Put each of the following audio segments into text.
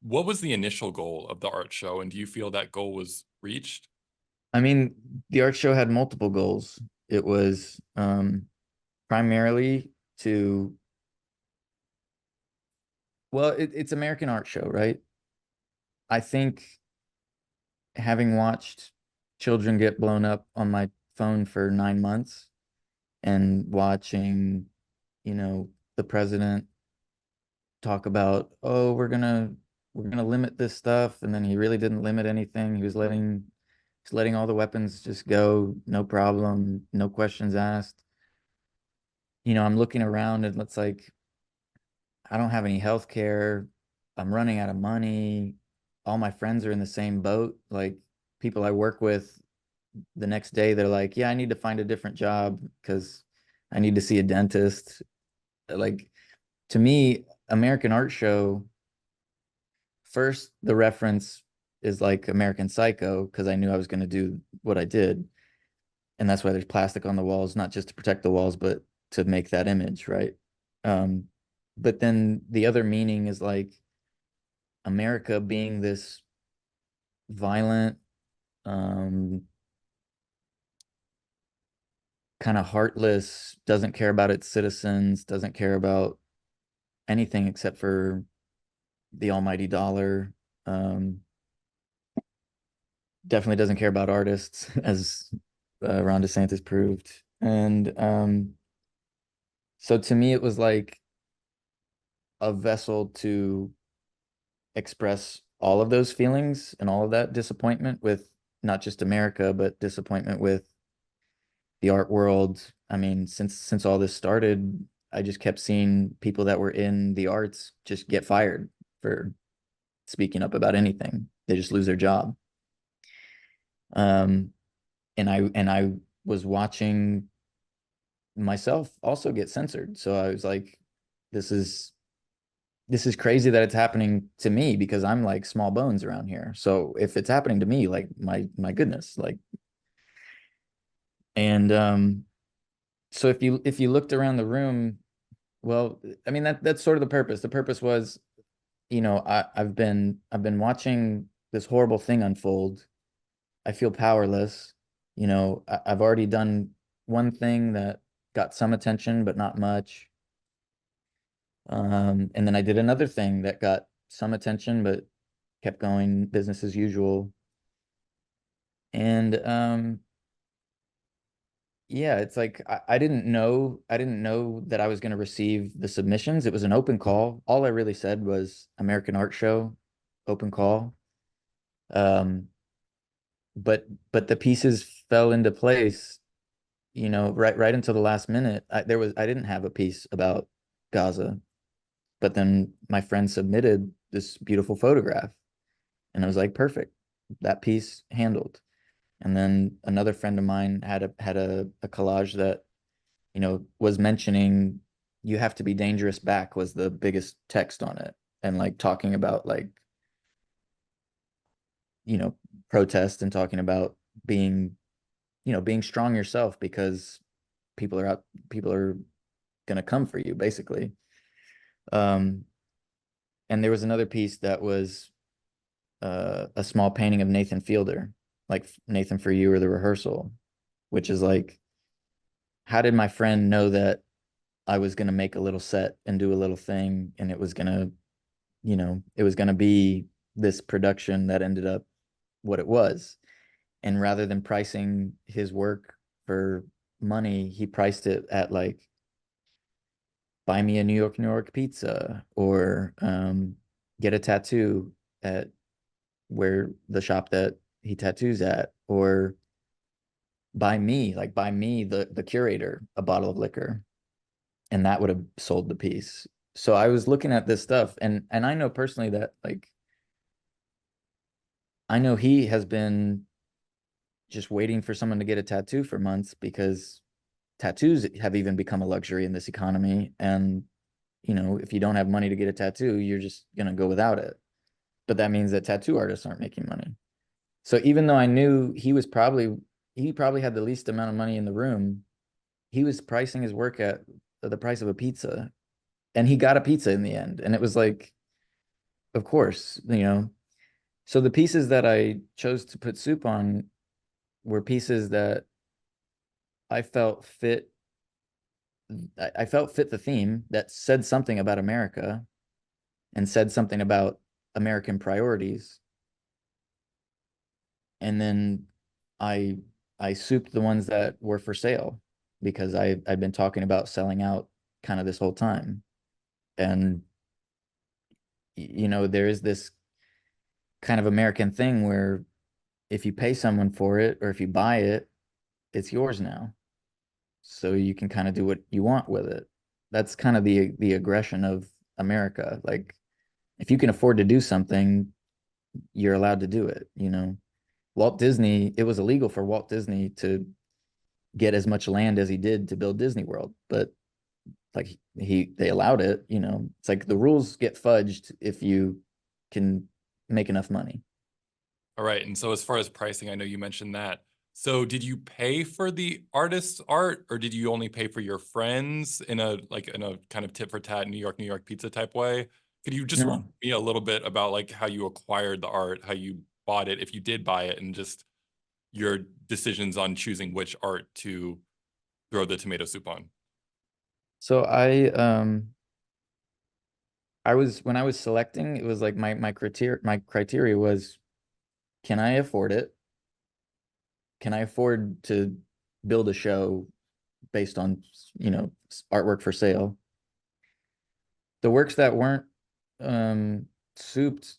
What was the initial goal of the art show, and do you feel that goal was reached? I mean, the art show had multiple goals. It was primarily to, well, it's American art show, right? I think having watched children get blown up on my phone for 9 months and watching, the president talk about, oh, we're gonna limit this stuff, and then he really didn't limit anything. He's letting all the weapons just go, no problem, no questions asked. I'm looking around and it's like I don't have any health care. I'm running out of money. All my friends are in the same boat. Like people I work with the next day, they're like, yeah, I need to find a different job because I need to see a dentist. Like to me, American Art Show, first, the reference is like American Psycho because I knew I was going to do what I did. And that's why there's plastic on the walls, not just to protect the walls, but to make that image, right? Um, but then the other meaning is like America being this violent, um, kind of heartless, doesn't care about its citizens, doesn't care about anything except for the almighty dollar. Um, Definitely doesn't care about artists, as Ron DeSantis proved. And so to me, it was like a vessel to express all of those feelings and all of that disappointment with not just America, but disappointment with the art world. I mean, since all this started, I just kept seeing people that were in the arts just get fired for speaking up about anything. They just lose their job. Um, and I was watching myself also get censored. So I was like, this is this is crazy that it's happening to me because I'm like small bones around here. So if it's happening to me, like my goodness, like and so if you looked around the room, well, I mean that's sort of the purpose. The purpose was, I've been watching this horrible thing unfold. I feel powerless. I've already done one thing that got some attention, but not much. And then I did another thing that got some attention, but kept going business as usual. And yeah, it's like I didn't know that I was going to receive the submissions. It was an open call. All I really said was American Art Show, open call. Um, but the pieces fell into place, right until the last minute. I didn't have a piece about Gaza, but then my friend submitted this beautiful photograph, and I was like, perfect, that piece handled. And then another friend of mine had a collage that, was mentioning you have to be dangerous back was the biggest text on it. And like talking about like, you know, protest and talking about being, being strong yourself because people are gonna come for you, basically. Um, and there was another piece that was a small painting of Nathan Fielder, like Nathan for You or The Rehearsal, which is like, how did my friend know that I was going to make a little set and do a little thing, and it was going to be this production that ended up what it was. And rather than pricing his work for money, he priced it at like, buy me a New York pizza, or get a tattoo at where the shop that he tattoos at, or buy me the curator a bottle of liquor, and that would have sold the piece. So I was looking at this stuff, and I know personally that, like, I know he has been just waiting for someone to get a tattoo for months because tattoos have even become a luxury in this economy. And, if you don't have money to get a tattoo, you're just gonna go without it. But that means that tattoo artists aren't making money. So even though I knew he probably had the least amount of money in the room, he was pricing his work at the price of a pizza, and he got a pizza in the end. And it was like, of course, so the pieces that I chose to put soup on were pieces that I felt fit. I felt fit the theme that said something about America and said something about American priorities. And then I I souped the ones that were for sale because I've been talking about selling out kind of this whole time. And there is this kind of American thing where if you pay someone for it or if you buy it, it's yours now. So you can kind of do what you want with it. That's kind of the aggression of America. Like if you can afford to do something, you're allowed to do it. Walt Disney, it was illegal for Walt Disney to get as much land as he did to build Disney World, but like they allowed it. It's like the rules get fudged if you can make enough money. All right. And so as far as pricing, I know you mentioned that. So did you pay for the artist's art or did you only pay for your friends in a kind of tit for tat New York pizza type way? Could you just remind No. me a little bit about like how you acquired the art, how you bought it, if you did buy it, and just your decisions on choosing which art to throw the tomato soup on? So I was when I was selecting, it was like my criteria was, can I afford it? Can I afford to build a show based on, artwork for sale? The works that weren't souped,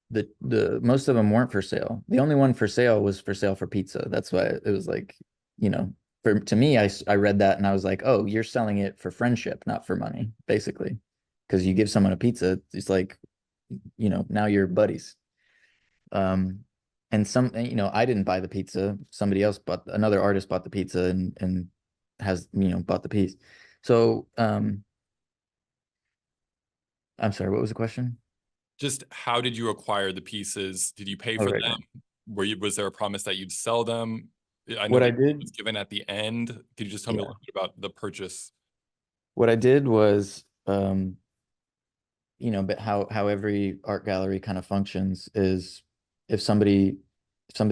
the most of them weren't for sale. The only one for sale was for sale for pizza. That's why it was like, you know, to me, I read that and I was like, oh, you're selling it for friendship, not for money, basically. Because you give someone a pizza, it's like, now you're buddies. Um, and I didn't buy the pizza. Somebody else another artist bought the pizza and has, bought the piece. So, I'm sorry, what was the question? Just how did you acquire the pieces? Did you pay Oh, for right, right. them? Was there a promise that you'd sell them? I know What that I it did, was given at the end. Could you just tell me a yeah. little bit about the purchase? What I did was, but how every art gallery kind of functions is if somebody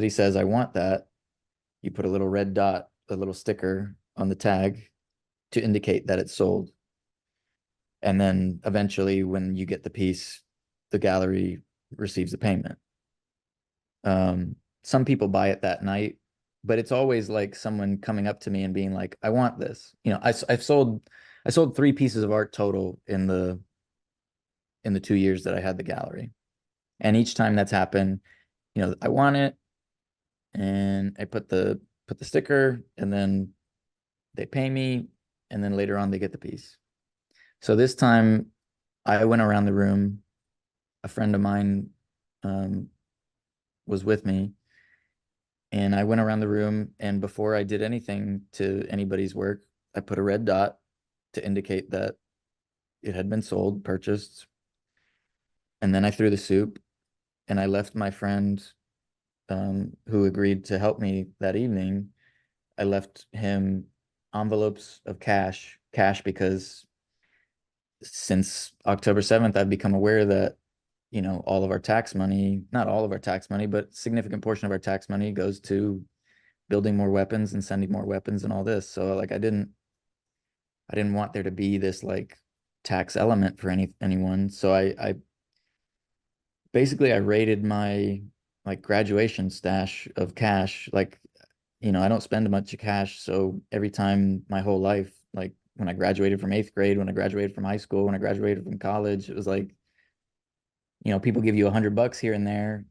says, I want that, you put a little red dot, a little sticker on the tag to indicate that it's sold. And then eventually when you get the piece, the gallery receives the payment. Some people buy it that night, but it's always like someone coming up to me and being like, I want this. I sold three pieces of art total in the 2 years that I had the gallery. And each time that's happened, I want it, and I put the sticker, and then they pay me, and then later on they get the piece. So this time I went around the room. A friend of mine um, was with me, and I went around the room, and before I did anything to anybody's work, I put a red dot to indicate that it had been sold, purchased, and then I threw the soup, and I left my friend who agreed to help me that evening. I left him envelopes of cash because since October 7th, I've become aware that, all of our tax money, not all of our tax money, but significant portion of our tax money goes to building more weapons and sending more weapons and all this. So like I didn't want there to be this like tax element for anyone. So I basically I raided my like graduation stash of cash. Like, I don't spend much of cash. So every time my whole life, like when I graduated from eighth grade, when I graduated from high school, when I graduated from college, it was like, people give you $100 here and there.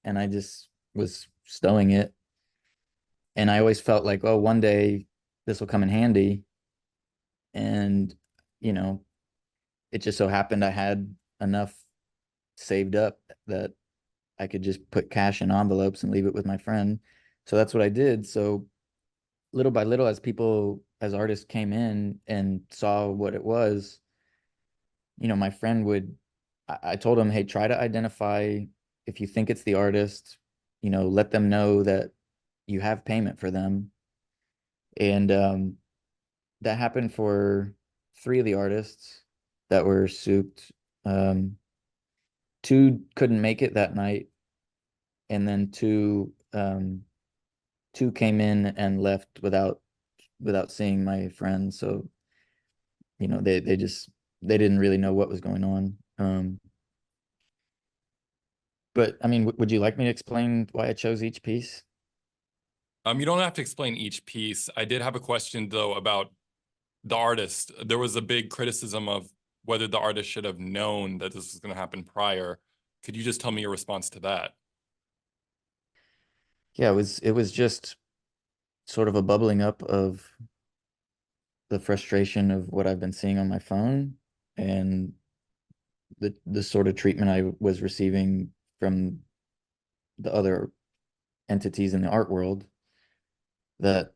And I just was stowing it. And I always felt like, oh, one day this will come in handy. And, you know, it just so happened I had enough saved up that I could just put cash in envelopes and leave it with my friend. So that's what I did. So little by little, as artists came in and saw what it was, my friend I told him, hey, try to identify if you think it's the artist, let them know that you have payment for them. And that happened for three of the artists that were souped. Um, two couldn't make it that night, and then two came in and left without seeing my friends. So, they didn't really know what was going on. But I mean, would you like me to explain why I chose each piece? You don't have to explain each piece. I did have a question though about the artist. There was a big criticism of whether the artist should have known that this was going to happen prior. Could you just tell me your response to that? Yeah, it was just sort of a bubbling up of the frustration of what I've been seeing on my phone and the sort of treatment I was receiving from the other entities in the art world that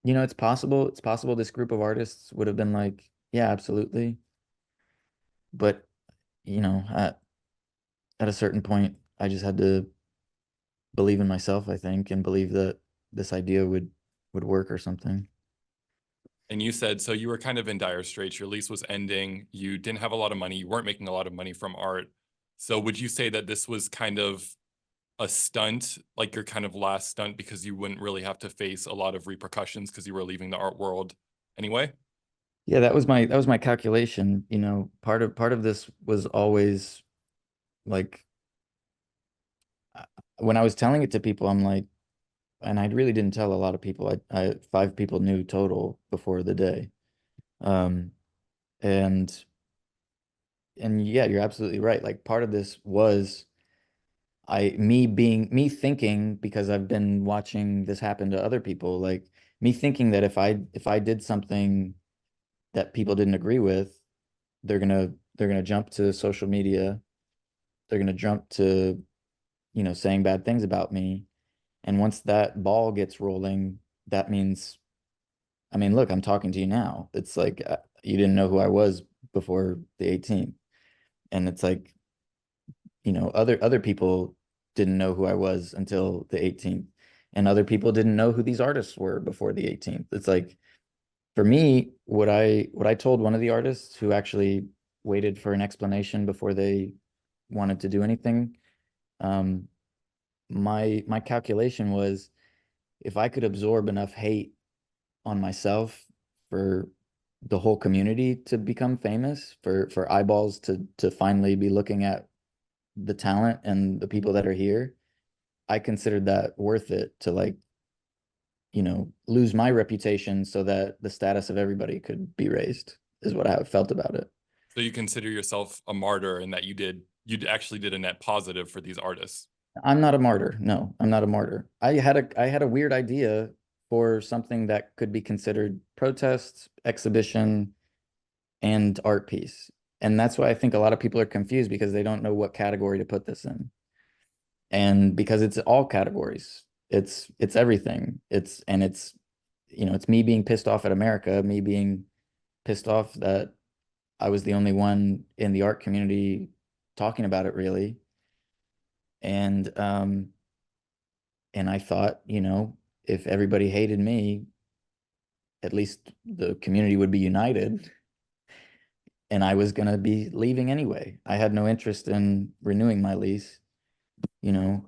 it's possible this group of artists would have been like, yeah, absolutely. But, at a certain point, I just had to believe in myself, I think, and believe that this idea would work or something. And you said, so you were kind of in dire straits. Your lease was ending. You didn't have a lot of money. You weren't making a lot of money from art. So would you say that this was kind of a stunt, like your kind of last stunt, because you wouldn't really have to face a lot of repercussions because you were leaving the art world anyway? Yeah, that was my calculation. Part of this was always like, when I was telling it to people, I'm like, and I really didn't tell a lot of people. I five people knew total before the day. Um, and and yeah, you're absolutely right. Like, part of this was me thinking, because I've been watching this happen to other people, like me thinking that if I did something that people didn't agree with, they're gonna jump to social media, they're gonna jump to, saying bad things about me. And once that ball gets rolling, that means, I mean, look, I'm talking to you now. It's like, you didn't know who I was before the 18th. And it's like, other people didn't know who I was until the 18th. And other people didn't know who these artists were before the 18th. It's like, for me, what I told one of the artists who actually waited for an explanation before they wanted to do anything, um, my calculation was, if I could absorb enough hate on myself for the whole community to become famous, for eyeballs to finally be looking at the talent and the people that are here, I considered that worth it to, like, lose my reputation so that the status of everybody could be raised, is what I felt about it. So you consider yourself a martyr in that you actually did a net positive for these artists. I'm not a martyr. No, I'm not a martyr. I had a weird idea for something that could be considered protest, exhibition, and art piece. And that's why I think a lot of people are confused, because they don't know what category to put this in. And because it's all categories. It's everything. It's me being pissed off at America, me being pissed off that I was the only one in the art community talking about it, really. And I thought, if everybody hated me, at least the community would be united. And I was going to be leaving anyway. I had no interest in renewing my lease, you know.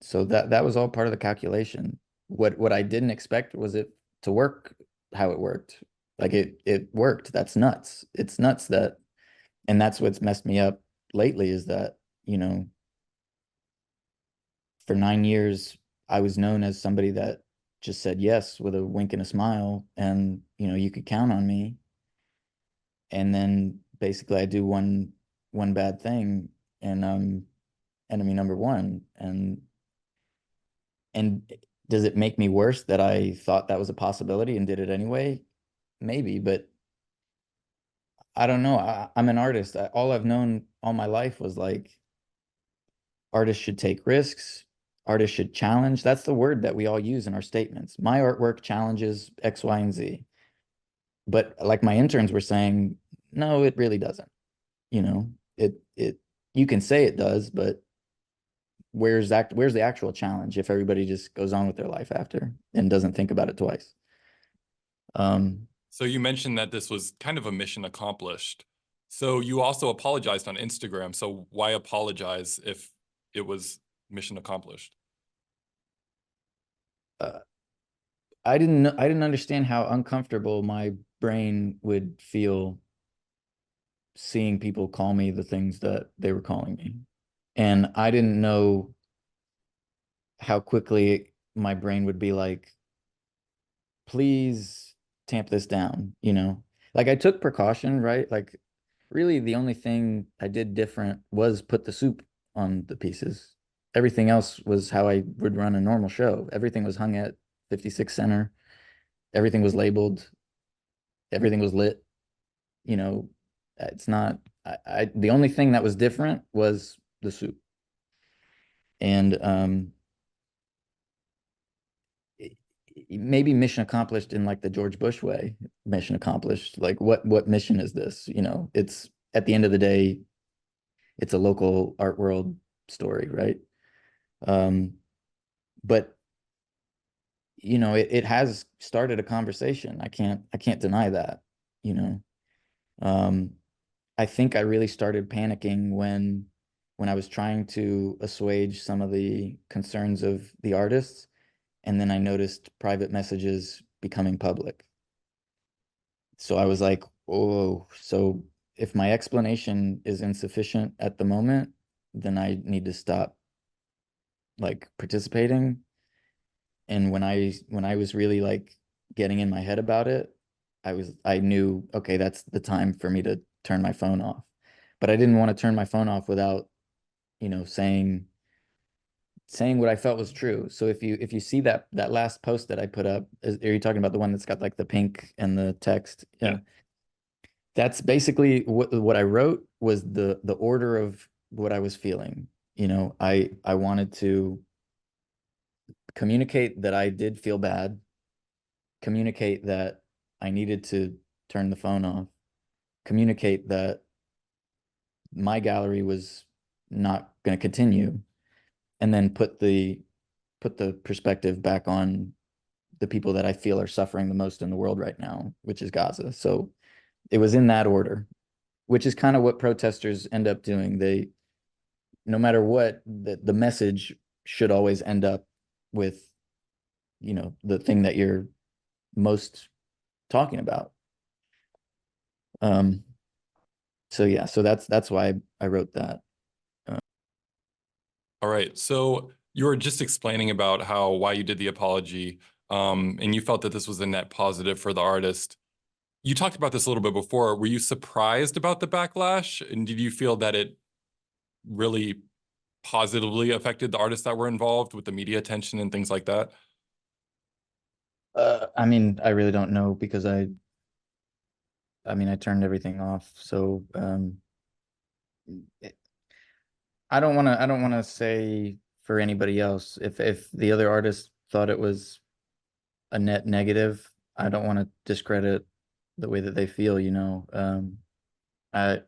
So that was all part of the calculation. What I didn't expect was it to work how it worked. Like, it worked. That's nuts. It's nuts that, and that's what's messed me up lately, is that, for 9 years I was known as somebody that just said yes with a wink and a smile, and you could count on me. And then basically I do one bad thing, and enemy number one. And does it make me worse that I thought that was a possibility and did it anyway? Maybe, but I don't know. I'm an artist. All I've known all my life was, like, artists should take risks. Artists should challenge. That's the word that we all use in our statements. My artwork challenges X, Y, and Z. But like my interns were saying, no, it really doesn't. You know, it you can say it does, but where's the actual challenge if everybody just goes on with their life after and doesn't think about it twice? Um, So you mentioned that this was kind of a mission accomplished. So you also apologized on Instagram. So why apologize if it was mission accomplished? Uh, I didn't understand how uncomfortable my brain would feel seeing people call me the things that they were calling me. And I didn't know how quickly my brain would be like, please tamp this down, you know? Like I took precaution, right? Like really the only thing I did different was put the soup on the pieces. Everything else was how I would run a normal show. Everything was hung at 56 center. Everything was labeled. Everything was lit. You know, it's not the only thing that was different was the soup. And maybe mission accomplished in like the George Bush way. Mission accomplished. Like what mission is this? You know, it's at the end of the day, it's a local art world story, right? Um, but you know, it has started a conversation. I can't deny that, you know. Um, I think I really started panicking when I was trying to assuage some of the concerns of the artists, and then I noticed private messages becoming public. So I was like, oh, so if my explanation is insufficient at the moment, then I need to stop like participating. And when I was really like getting in my head about it, I knew, okay, that's the time for me to turn my phone off. But I didn't want to turn my phone off without, you know, saying what I felt was true. So if you see that last post that I put up, are you talking about the one that's got like the pink and the text? Yeah. Yeah. That's basically what I wrote was the order of what I was feeling. You know, I wanted to communicate that I did feel bad, communicate that I needed to turn the phone off, communicate that my gallery was not going to continue, and then put the perspective back on the people that I feel are suffering the most in the world right now, which is Gaza. So it was in that order, which is kind of what protesters end up doing. They, no matter what, the message should always end up with, you know, the thing that you're most talking about. Um, so yeah, so that's why I wrote that. All right. So you were just explaining about how why you did the apology, and you felt that this was a net positive for the artist. You talked about this a little bit before. Were you surprised about the backlash? And did you feel that it really positively affected the artists that were involved with the media attention and things like that? I mean, I really don't know because I mean, I turned everything off. So I don't want to say for anybody else if the other artist thought it was a net negative, I don't want to discredit the way that they feel, you know. I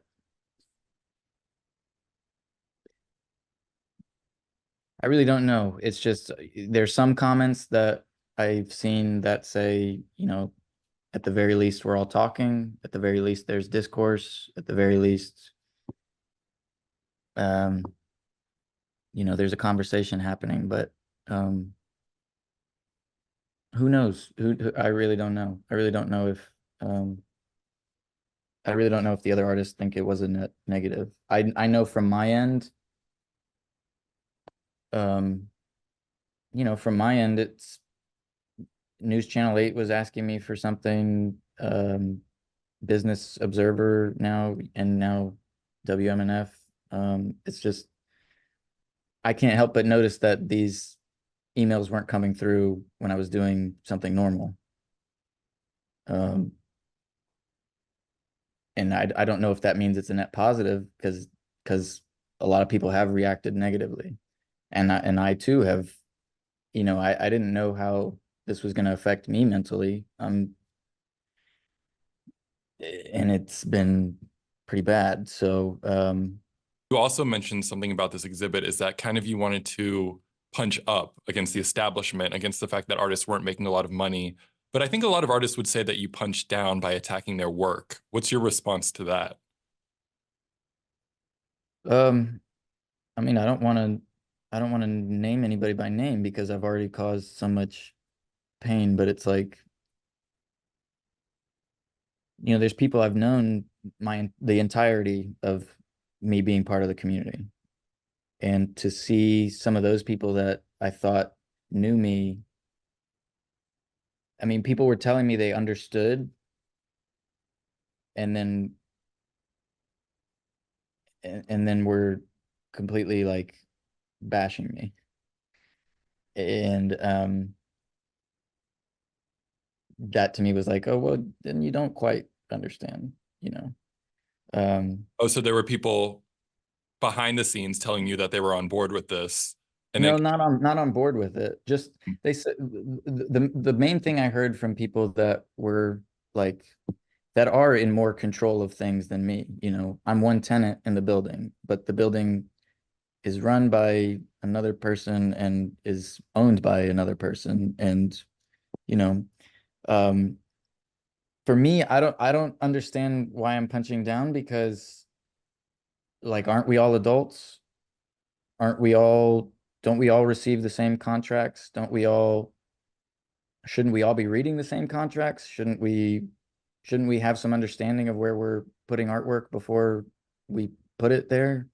I really don't know. It's just there's some comments that I've seen that say, you know, at the very least we're all talking, at the very least there's discourse, at the very least um you know, there's a conversation happening, but um who knows? I really don't know. I really don't know if um I really don't know if the other artists think it was a net negative. I know from my end, um, you know, from my end, it's News Channel 8 was asking me for something, Business Observer now, and now WMNF. It's just I can't help but notice that these emails weren't coming through when I was doing something normal. Um, and I don't know if that means it's a net positive because a lot of people have reacted negatively, and I too have, you know, I didn't know how this was going to affect me mentally, and it's been pretty bad. So You also mentioned something about this exhibit is that kind of you wanted to punch up against the establishment, against the fact that artists weren't making a lot of money. But I think a lot of artists would say that you punched down by attacking their work. What's your response to that? Um, I mean, I don't want to name anybody by name because I've already caused so much pain, but it's like, there's people I've known the entirety of me being part of the community. And to see some of those people that I thought knew me, I mean, people were telling me they understood and then and then were completely like bashing me. And that to me was like, oh, well, then you don't quite understand, you know. Oh, so there were people behind the scenes telling you that they were on board with this, and No, it. not on board with it. Just they said the main thing I heard from people that were like that are in more control of things than me. I'm one tenant in the building, but the building is run by another person and is owned by another person. And, you know, um, for me, I don't understand why I'm punching down because like, aren't we all adults? Aren't we all, don't we all receive the same contracts? Shouldn't we all be reading the same contracts? Shouldn't we have some understanding of where we're putting artwork before we put it there?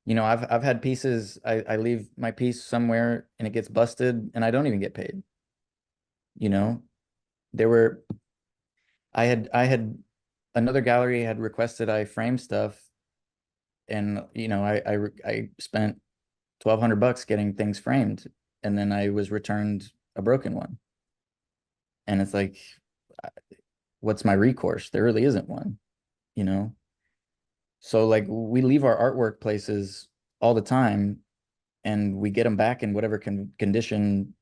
I've had pieces, I leave my piece somewhere and it gets busted and I don't even get paid. You know, there were I had another gallery had requested I frame stuff and I spent $1,200 getting things framed and then I was returned a broken one. And it's like, what's my recourse? There really isn't one, you know? So like we leave our artwork places all the time and we get them back in whatever condition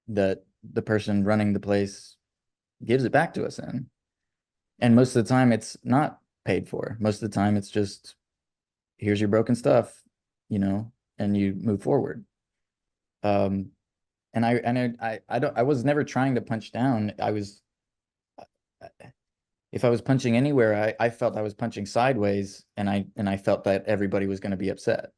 that the person running the place gives it back to us in. And most of the time it's not paid for. Most of the time it's just here's your broken stuff, and you move forward. Um, and I was never trying to punch down. If I was punching anywhere, I felt I was punching sideways and I felt that everybody was going to be upset.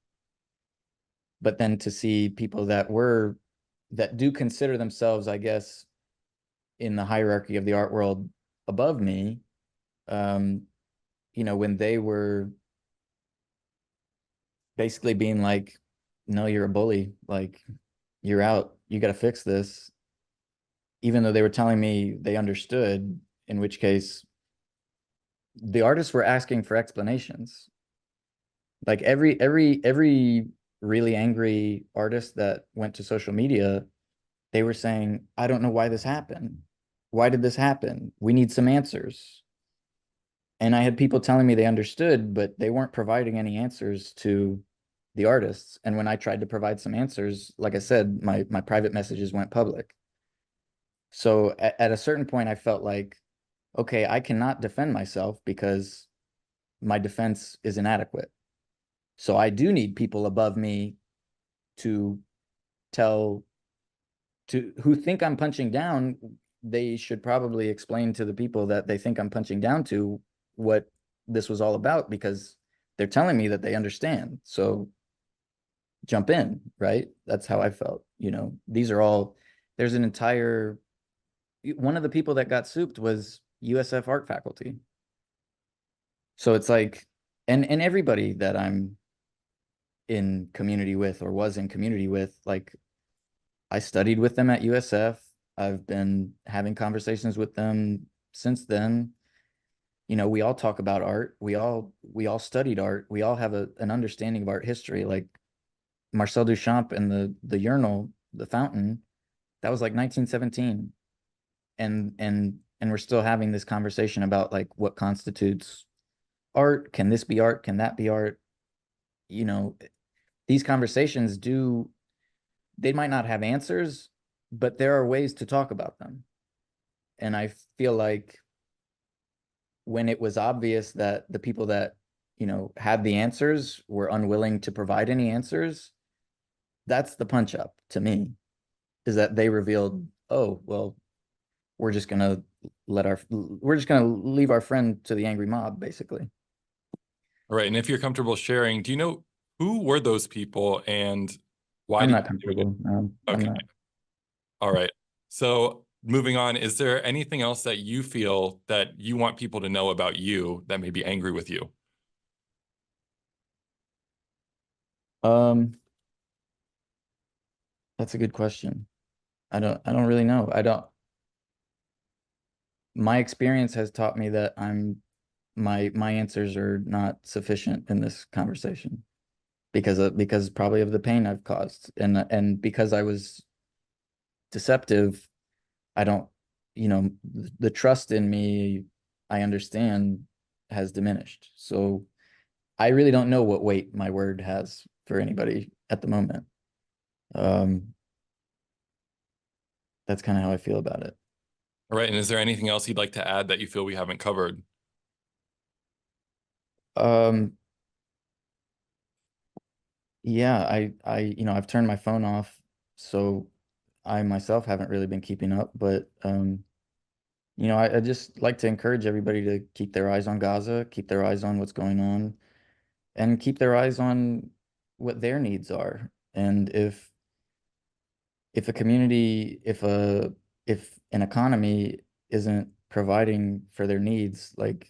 But then to see people that do consider themselves, I guess, in the hierarchy of the art world above me, um, when they were basically being like, no, you're a bully, like you're out, you got to fix this, even though they were telling me they understood, in which case the artists were asking for explanations. Like every really angry artist that went to social media, they were saying, I don't know why this happened. Why did this happen? We need some answers. And I had people telling me they understood, but they weren't providing any answers to the artists. And when I tried to provide some answers, like I said, my private messages went public. So at a certain point, I felt like, okay, I cannot defend myself because my defense is inadequate. So I do need people above me to tell to who think I'm punching down. They should probably explain to the people that they think I'm punching down to what this was all about because they're telling me that they understand. So jump in, right? That's how I felt. These are all, there's an entire, one of the people that got souped was USF art faculty. So it's like, and everybody that I'm in community with or was in community with, like I studied with them at USF. I've been having conversations with them since then. We all talk about art. We all studied art. We all have an understanding of art history. Like Marcel Duchamp and the urinal, the fountain, that was like 1917. And we're still having this conversation about like what constitutes art. Can this be art? Can that be art? You know, these conversations they might not have answers, but there are ways to talk about them. And I feel like when it was obvious that the people that, had the answers were unwilling to provide any answers, that's the punch up to me, is that they revealed, oh, well, we're just gonna leave our friend to the angry mob, basically. Right. And if you're comfortable sharing, do you know who were those people and why I'm did not you do it? comfortable. I'm Okay. not. All right. So moving on, is there anything else that you feel that you want people to know about you that may be angry with you? Um, that's a good question. I don't really know. I don't, my experience has taught me that my answers are not sufficient in this conversation because probably of the pain I've caused and because I was deceptive. I don't, the trust in me, I understand, has diminished. So I really don't know what weight my word has for anybody at the moment. Um, that's kind of how I feel about it. All right. And is there anything else you'd like to add that you feel we haven't covered? Um, yeah, I've turned my phone off, so I myself haven't really been keeping up, but I just like to encourage everybody to keep their eyes on Gaza, keep their eyes on what's going on, and keep their eyes on what their needs are. And if a community, if an economy isn't providing for their needs, like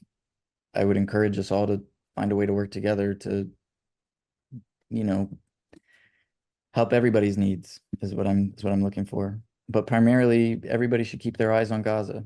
I would encourage us all to find a way to work together to, you know, help everybody's needs is what I'm looking for. But primarily, everybody should keep their eyes on Gaza.